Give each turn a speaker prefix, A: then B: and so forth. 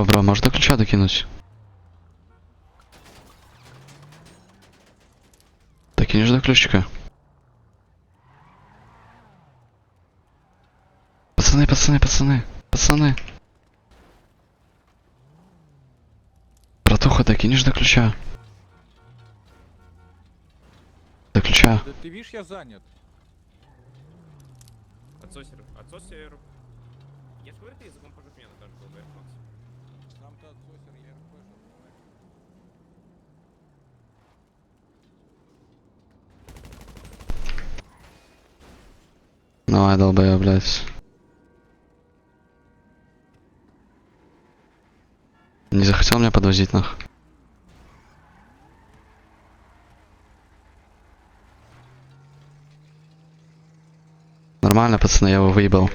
A: Бро, можно ключа докинуть? Докинешь до ключика? Пацаны. Братуха, докинешь до ключа? До ключа.
B: Да ты видишь, я занят.
C: Отсос серверу. Я же говорю, ты языком по жопе тоже был Firefox.
B: Сам-то отсосер, я РП.
A: Давай, долбоёб, блядь. Не захотел меня подвозить, нах. Нормально, пацаны, я его выебал.